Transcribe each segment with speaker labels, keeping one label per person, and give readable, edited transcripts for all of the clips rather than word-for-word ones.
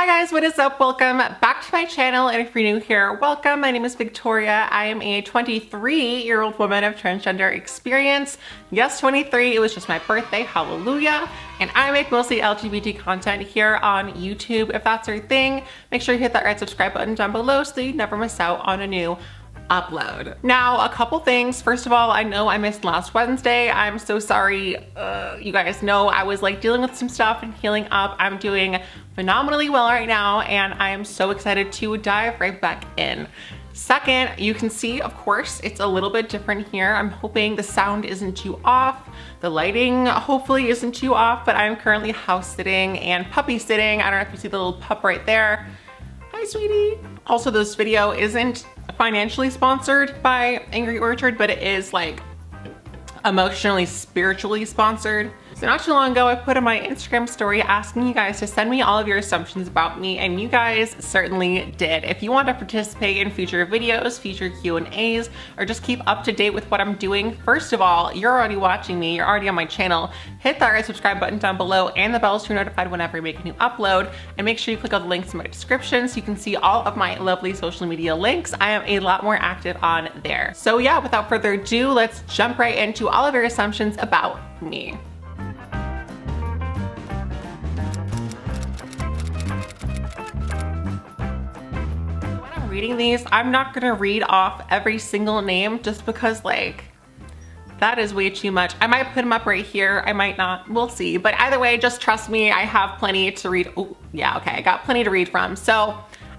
Speaker 1: Hi guys, what is up? Welcome back to my channel, and if you're new here, welcome. My name is Victoria. I am a 23-year-old woman of transgender experience. Yes, 23, it was just my birthday, hallelujah. And I make mostly LGBT content here on YouTube. If that's your thing, make sure you hit that red subscribe button down below so you never miss out on a new upload. Now, a couple things. First of all, I know I missed last Wednesday. I'm so sorry. You guys know I was like dealing with some stuff and healing up. I'm doing phenomenally well right now, and I am so excited to dive right back in. Second, you can see, of course, it's a little bit different here. I'm hoping the sound isn't too off. The lighting hopefully isn't too off, but I'm currently house sitting and puppy sitting. I don't know if you see the little pup right there. Hi, sweetie. Also, this video isn't financially sponsored by Angry Orchard, but it is like emotionally, spiritually sponsored. So not too long ago, I put in my Instagram story asking you guys to send me all of your assumptions about me, and you guys certainly did. If you want to participate in future videos, future Q&As, or just keep up to date with what I'm doing, first of all, you're already watching me, you're already on my channel, hit that red subscribe button down below and the bell so you're notified whenever I make a new upload, and make sure you click on the links in my description so you can see all of my lovely social media links. I am a lot more active on there. So yeah, without further ado, let's jump right into all of your assumptions about me. Reading these, I'm not gonna read off every single name just because like that is way too much. I might put them up right here, I might not, we'll see. But either way, just trust me, I have plenty to read. Oh yeah, okay, I got plenty to read from, so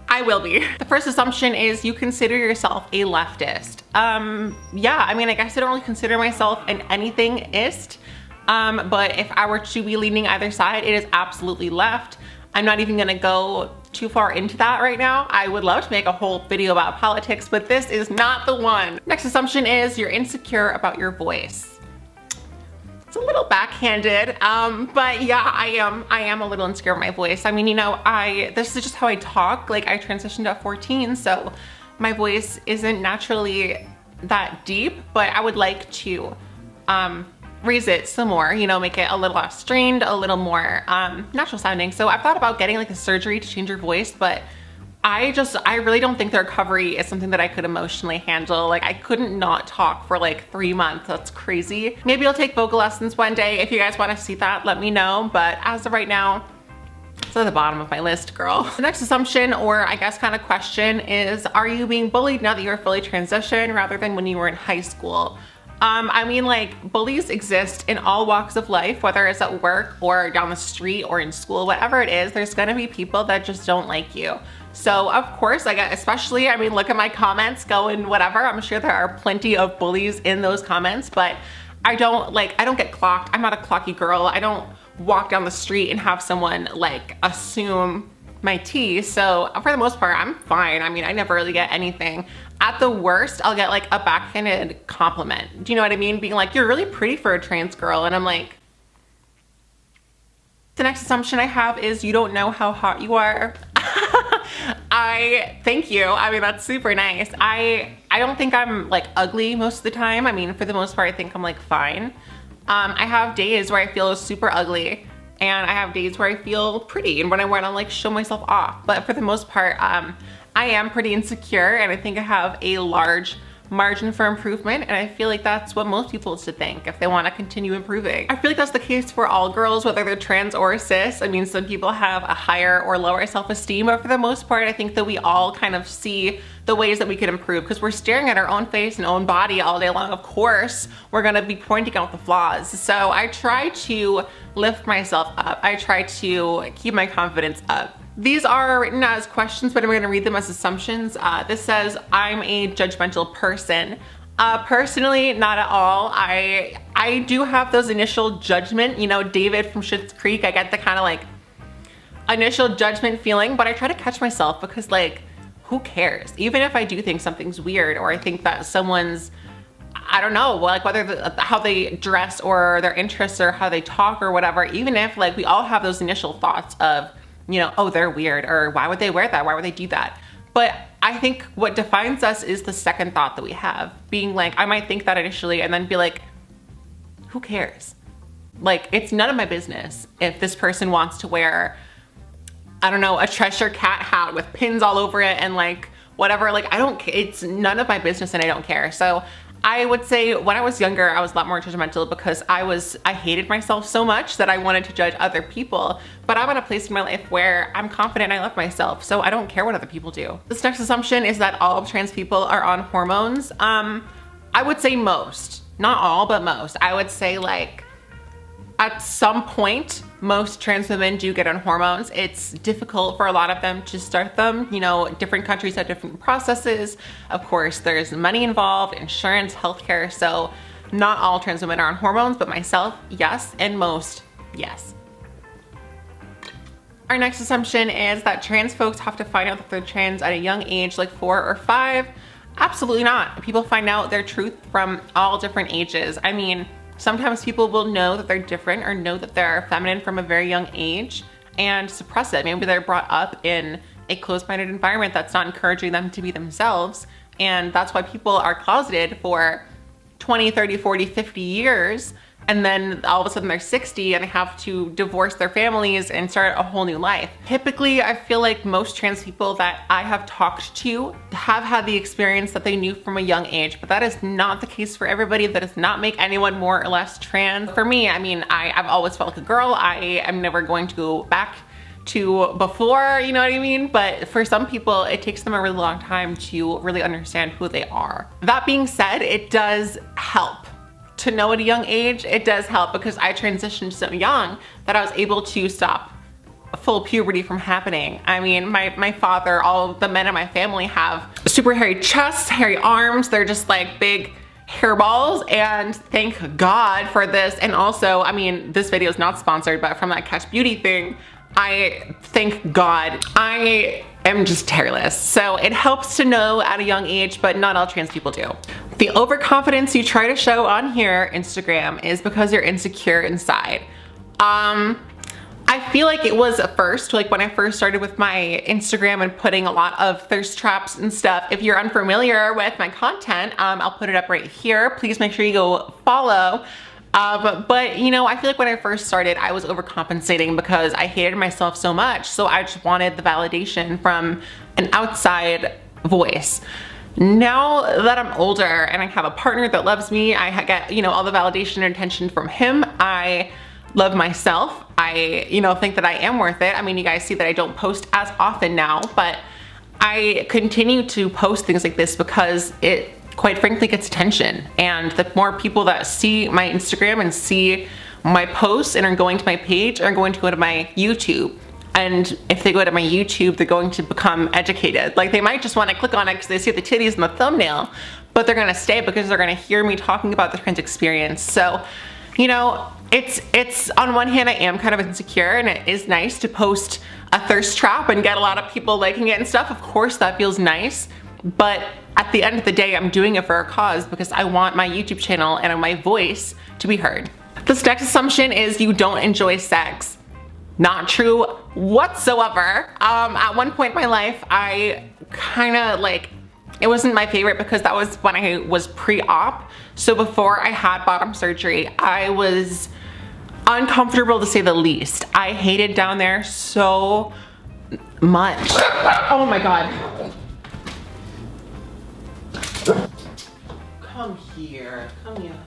Speaker 1: I will be. The first assumption is you consider yourself a leftist. Yeah, I mean, I guess I don't really consider myself an anything-ist, but if I were to be leaning either side, it is absolutely left. I'm not even gonna go too far into that right now. I would love to make a whole video about politics, but this is not the one. Next assumption is you're insecure about your voice. It's a little backhanded, but yeah, I am a little insecure of my voice. I mean, you know, this is just how I talk. Like, I transitioned at 14, so my voice isn't naturally that deep, but I would like to raise it some more, you know, make it a little less strained, a little more natural sounding. So I've thought about getting like a surgery to change your voice, but I really don't think the recovery is something that I could emotionally handle. Like, I couldn't not talk for like 3 months. That's crazy. Maybe I'll take vocal lessons one day. If you guys want to see that, let me know. But as of right now, it's at the bottom of my list, girl. The next assumption, or I guess kind of question, is are you being bullied now that you're fully transitioned rather than when you were in high school? I mean, like, bullies exist in all walks of life, whether it's at work or down the street or in school, whatever it is, there's gonna be people that just don't like you. So of course, like, especially, I mean, look at my comments going whatever. I'm sure there are plenty of bullies in those comments, but I don't get clocked. I'm not a clocky girl. I don't walk down the street and have someone like assume my tea. So for the most part, I'm fine. I mean, I never really get anything. At the worst, I'll get like a backhanded compliment. Do you know what I mean? Being like, you're really pretty for a trans girl. And I'm like, the next assumption I have is you don't know how hot you are. Thank you. I mean, that's super nice. I don't think I'm like ugly most of the time. I mean, for the most part, I think I'm like fine. I have days where I feel super ugly, and I have days where I feel pretty and when I want to like show myself off. But for the most part, I am pretty insecure, and I think I have a large margin for improvement, and I feel like that's what most people should think if they want to continue improving. I feel like that's the case for all girls, whether they're trans or cis. I mean, some people have a higher or lower self-esteem, but for the most part, I think that we all kind of see the ways that we could improve because we're staring at our own face and own body all day long. Of course, we're gonna be pointing out the flaws. So I try to lift myself up. I try to keep my confidence up. These are written as questions, but I'm gonna read them as assumptions. This says, I'm a judgmental person. Personally, not at all. I do have those initial judgment, you know, David from Schitt's Creek, I get the kind of like initial judgment feeling, but I try to catch myself because like, who cares? Even if I do think something's weird, or I think that someone's, I don't know, like whether how they dress or their interests or how they talk or whatever, even if like we all have those initial thoughts of, you know, oh, they're weird, or why would they wear that? Why would they do that? But I think what defines us is the second thought that we have, being like, I might think that initially and then be like, who cares? Like, it's none of my business if this person wants to wear I don't know, a Cheshire cat hat with pins all over it and like whatever. Like, I don't, it's none of my business and I don't care. So I would say when I was younger, I was a lot more judgmental because I hated myself so much that I wanted to judge other people. But I'm in a place in my life where I'm confident and I love myself, so I don't care what other people do. This next assumption is that all trans people are on hormones. I would say most, not all, but most. I would say like at some point, most trans women do get on hormones. It's difficult for a lot of them to start them. You know, different countries have different processes. Of course, there's money involved, insurance, healthcare. So not all trans women are on hormones, but myself, yes, and most, yes. Our next assumption is that trans folks have to find out that they're trans at a young age, like 4 or 5. Absolutely not. People find out their truth from all different ages. I mean, sometimes people will know that they're different or know that they're feminine from a very young age and suppress it. Maybe they're brought up in a closed-minded environment that's not encouraging them to be themselves. And that's why people are closeted for 20, 30, 40, 50 years. And then all of a sudden they're 60 and have to divorce their families and start a whole new life. Typically, I feel like most trans people that I have talked to have had the experience that they knew from a young age, but that is not the case for everybody. That does not make anyone more or less trans. For me, I mean, I've always felt like a girl. I am never going to go back to before, you know what I mean? But for some people, it takes them a really long time to really understand who they are. That being said, it does help to know at a young age. It does help because I transitioned so young that I was able to stop full puberty from happening. I mean, my father, all the men in my family have super hairy chests, hairy arms. They're just like big hairballs, and thank God for this. And also, I mean, this video is not sponsored, but from that Catch Beauty thing, I thank God I am just hairless. So it helps to know at a young age, but not all trans people do. The overconfidence you try to show on here, Instagram, is because you're insecure inside. I feel like it was at first, like when I first started with my Instagram and putting a lot of thirst traps and stuff. If you're unfamiliar with my content, I'll put it up right here. Please make sure you go follow. But you know, I feel like when I first started, I was overcompensating because I hated myself so much. So I just wanted the validation from an outside voice. Now that I'm older and I have a partner that loves me, I get, you know, all the validation and attention from him. I love myself. I, you know, think that I am worth it. I mean, you guys see that I don't post as often now, but I continue to post things like this because it, quite frankly, gets attention. And the more people that see my Instagram and see my posts and are going to my page are going to go to my YouTube. And if they go to my YouTube, they're going to become educated. Like, they might just want to click on it because they see the titties in the thumbnail, but they're going to stay because they're going to hear me talking about the trans experience. So, you know, it's on one hand, I am kind of insecure, and it is nice to post a thirst trap and get a lot of people liking it and stuff. Of course, that feels nice. But at the end of the day, I'm doing it for a cause because I want my YouTube channel and my voice to be heard. This next assumption is you don't enjoy sex. Not true whatsoever. At one point in my life, I kind of like, it wasn't my favorite because that was when I was pre-op. So before I had bottom surgery, I was uncomfortable to say the least. I hated down there so much. Oh my God. Come here, come here.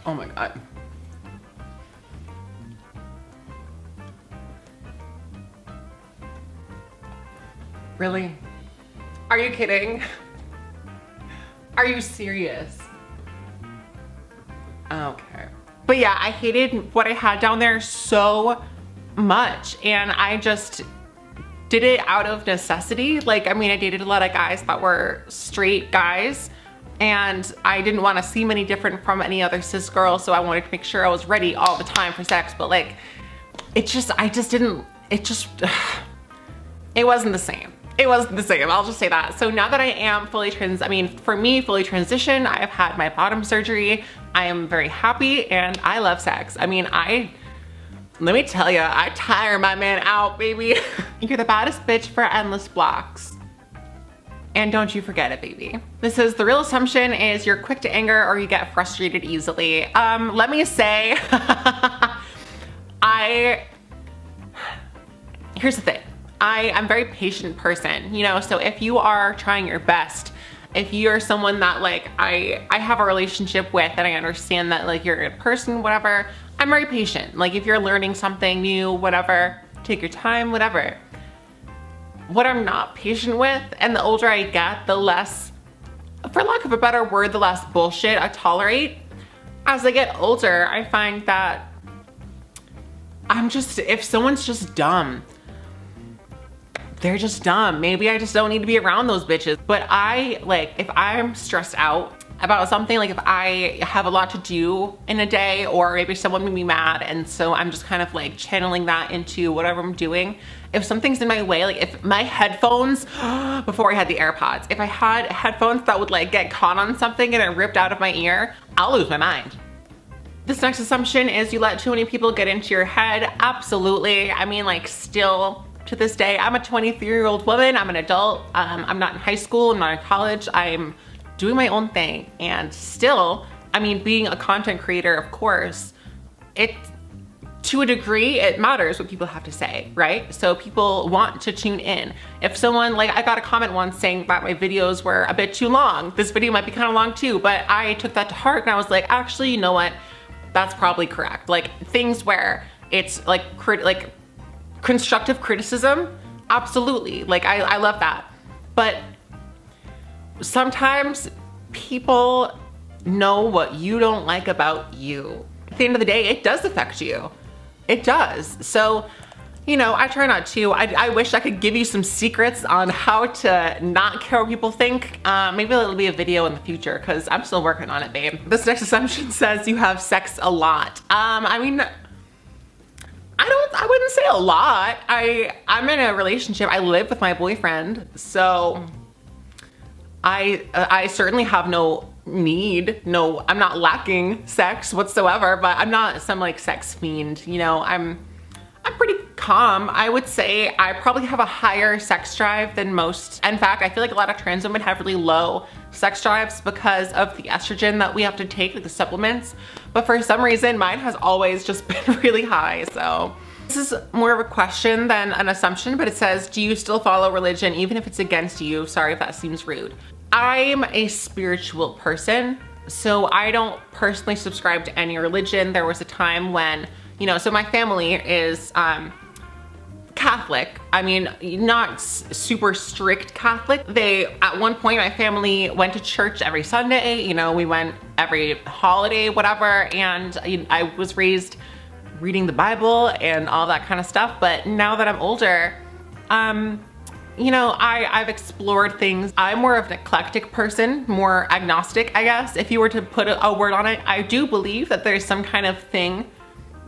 Speaker 1: Oh my God. Really? Are you kidding? Are you serious? Okay. But yeah, I hated what I had down there so much, and I just did it out of necessity. Like, I mean, I dated a lot of guys that were straight guys, and I didn't want to seem any different from any other cis girl, so I wanted to make sure I was ready all the time for sex. But like, it wasn't the same. It wasn't the same, I'll just say that. So now that I am fully fully transitioned, I have had my bottom surgery. I am very happy and I love sex. I mean, let me tell you, I tire my man out, baby. You're the baddest bitch for endless blocks. And don't you forget it, baby. This is the real assumption is you're quick to anger or you get frustrated easily. Let me say, Here's the thing. I'm a very patient person, you know, so if you are trying your best, if you're someone that like I have a relationship with and I understand that like you're a good person, whatever, I'm very patient. Like if you're learning something new, whatever, take your time, whatever. What I'm not patient with, and the older I get, the less, for lack of a better word, the less bullshit I tolerate. As I get older, I find that if someone's just dumb, they're just dumb. Maybe I just don't need to be around those bitches. But if I'm stressed out about something, like if I have a lot to do in a day, or maybe someone made me mad, and so I'm just kind of like channeling that into whatever I'm doing. If something's in my way, like if my headphones, before I had the AirPods, if I had headphones that would like get caught on something and it ripped out of my ear, I'll lose my mind. This next assumption is you let too many people get into your head. Absolutely. I mean, like still, to this day, I'm a 23-year-old woman, I'm an adult, I'm not in high school, I'm not in college, I'm doing my own thing. And still, I mean, being a content creator, of course, to a degree, it matters what people have to say, right? So people want to tune in. If someone, like I got a comment once saying that my videos were a bit too long, this video might be kind of long too, but I took that to heart and I was like, actually, you know what? That's probably correct. Like things where it's like constructive criticism, absolutely. Like I love that. But sometimes people know what you don't like about you. At the end of the day, it does affect you. It does. So, you know, I try not to. I wish I could give you some secrets on how to not care what people think. Maybe it'll be a video in the future because I'm still working on it, babe. This next assumption says you have sex a lot. I mean, I wouldn't say a lot. I'm in a relationship. I live with my boyfriend, so I certainly have no need. No, I'm not lacking sex whatsoever, but I'm not some like sex fiend, you know. I'm pretty calm. I would say I probably have a higher sex drive than most. In fact, I feel like a lot of trans women have really low sex drives because of the estrogen that we have to take, like the supplements. But for some reason, mine has always just been really high, so. This is more of a question than an assumption, but it says, do you still follow religion even if it's against you? Sorry if that seems rude. I'm a spiritual person, so I don't personally subscribe to any religion. There was a time when, you know, so my family is Catholic. I mean, not super strict Catholic. At one point, my family went to church every Sunday. You know, we went every holiday, whatever, and I was raised reading the Bible and all that kind of stuff. But now that I'm older, you know, I've explored things. I'm more of an eclectic person, more agnostic, I guess, if you were to put a word on it. I do believe that there's some kind of thing,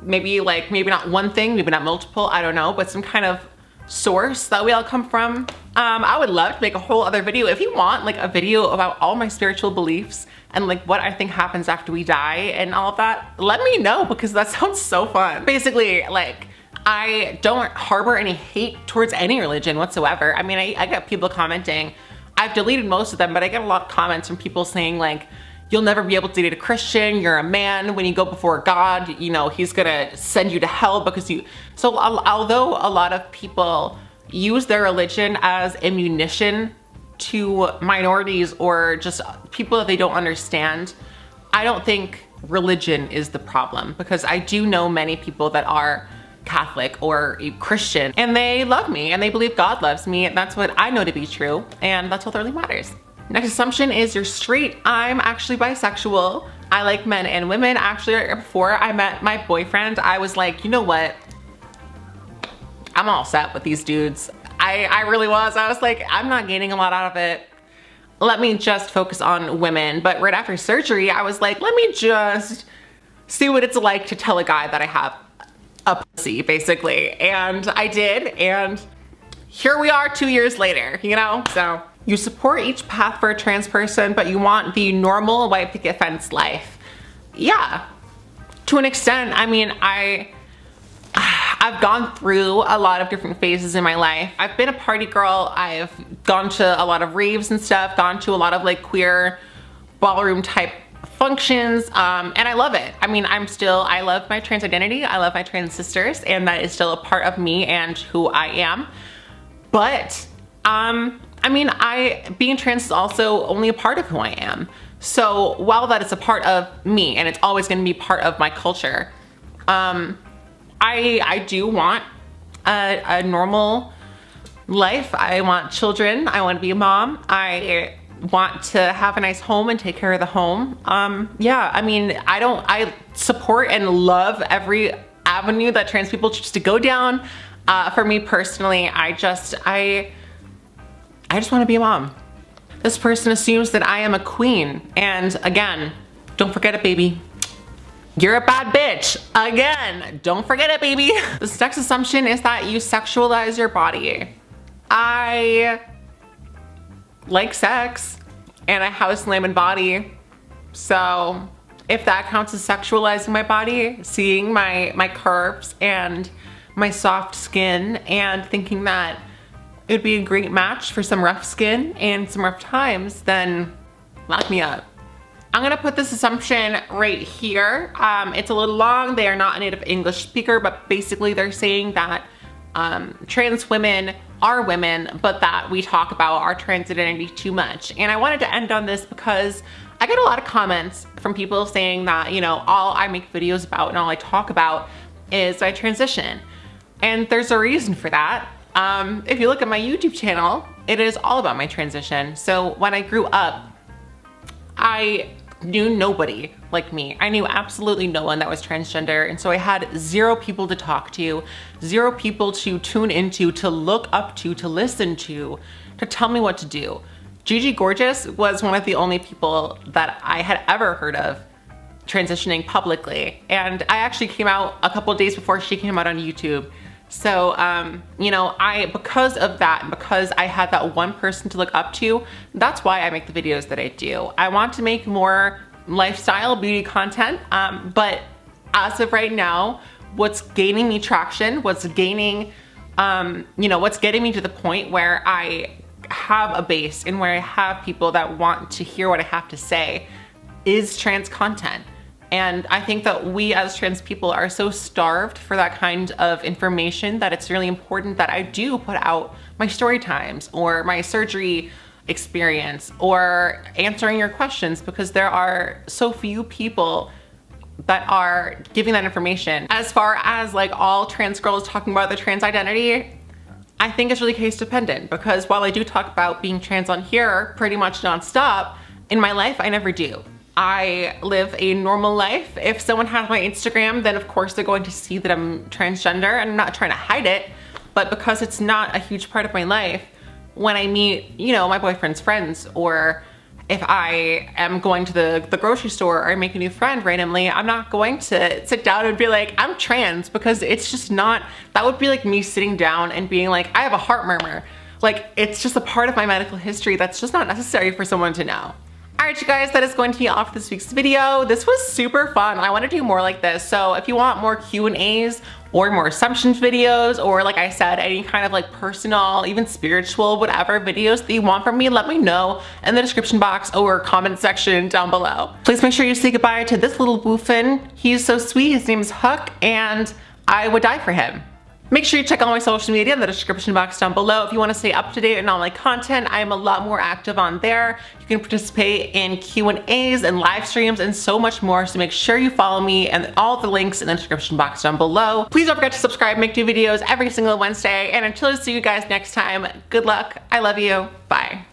Speaker 1: maybe not one thing, maybe not multiple, I don't know, but some kind of source that we all come from. I would love to make a whole other video. If you want like a video about all my spiritual beliefs and like what I think happens after we die and all of that, let me know because that sounds so fun. Basically, like, I don't harbor any hate towards any religion whatsoever. I mean, I get people commenting. I've deleted most of them, but I get a lot of comments from people saying like, you'll never be able to date a Christian, you're a man, when you go before God, you know, he's gonna send you to hell because you. So although a lot of people use their religion as ammunition to minorities or just people that they don't understand, I don't think religion is the problem, because I do know many people that are Catholic or Christian and they love me and they believe God loves me, and that's what I know to be true, and that's what really matters. Next assumption is you're straight. I'm actually bisexual. I like men and women. Actually, before I met my boyfriend, I was like, you know what? I'm all set with these dudes. I really was. I was like, I'm not gaining a lot out of it. Let me just focus on women. But right after surgery, I was like, let me just see what it's like to tell a guy that I have a pussy, basically. And I did, and here we are 2 years later, you know? So you support each path for a trans person, but you want the normal white picket fence life. Yeah, to an extent. I mean, I've gone through a lot of different phases in my life. I've been a party girl. I've gone to a lot of raves and stuff, gone to a lot of like queer ballroom type functions, and I love it. I mean, I love my trans identity, I love my trans sisters, and that is still a part of me and who I am. But, I mean, being trans is also only a part of who I am. So while that is a part of me and it's always gonna be part of my culture, I do want a normal life. I want children, I want to be a mom, I want to have a nice home and take care of the home. Yeah, I mean, I support and love every avenue that trans people choose to go down. For me personally, I just want to be a mom. This person assumes that I am a queen. And again, don't forget it, baby. You're a bad bitch. Again, don't forget it, baby. The next assumption is that you sexualize your body. I like sex and I have a slamming body. So if that counts as sexualizing my body, seeing my curves and my soft skin and thinking that it would be a great match for some rough skin and some rough times, then lock me up. I'm gonna put this assumption right here. It's a little long. They are not a native English speaker, but basically they're saying that trans women are women, but that we talk about our trans identity too much. And I wanted to end on this because I get a lot of comments from people saying that, you know, all I make videos about and all I talk about is my transition. And there's a reason for that. If you look at my YouTube channel, it is all about my transition. So when I grew up, I knew nobody like me. I knew absolutely no one that was transgender. And so I had zero people to talk to, zero people to tune into, to look up to listen to tell me what to do. Gigi Gorgeous was one of the only people that I had ever heard of transitioning publicly. And I actually came out a couple of days before she came out on YouTube. So, you know, because of that, and because I had that one person to look up to, that's why I make the videos that I do. I want to make more lifestyle beauty content, but as of right now, what's gaining me traction, what's gaining, you know, what's getting me to the point where I have a base and where I have people that want to hear what I have to say is trans content. And I think that we as trans people are so starved for that kind of information that it's really important that I do put out my story times or my surgery experience or answering your questions, because there are so few people that are giving that information. As far as like all trans girls talking about their trans identity, I think it's really case dependent, because while I do talk about being trans on here pretty much nonstop, in my life I never do. I live a normal life. If someone has my Instagram, then of course they're going to see that I'm transgender, and I'm not trying to hide it, but because it's not a huge part of my life, when I meet, you know, my boyfriend's friends, or if I am going to the grocery store or I make a new friend randomly, I'm not going to sit down and be like, I'm trans, because it's just not, that would be like me sitting down and being like, I have a heart murmur. Like, it's just a part of my medical history that's just not necessary for someone to know. Alright you guys, that is going to be all for this week's video. This was super fun. I want to do more like this. So if you want more Q&As or more assumptions videos, or like I said, any kind of like personal, even spiritual, whatever videos that you want from me, let me know in the description box or comment section down below. Please make sure you say goodbye to this little boofin. He's so sweet. His name is Huck, and I would die for him. Make sure you check out my social media in the description box down below if you want to stay up to date on all my content. I am a lot more active on there. You can participate in Q&As and live streams and so much more, so make sure you follow me, and all the links in the description box down below. Please don't forget to subscribe, make new videos every single Wednesday, and until I see you guys next time, good luck, I love you, bye.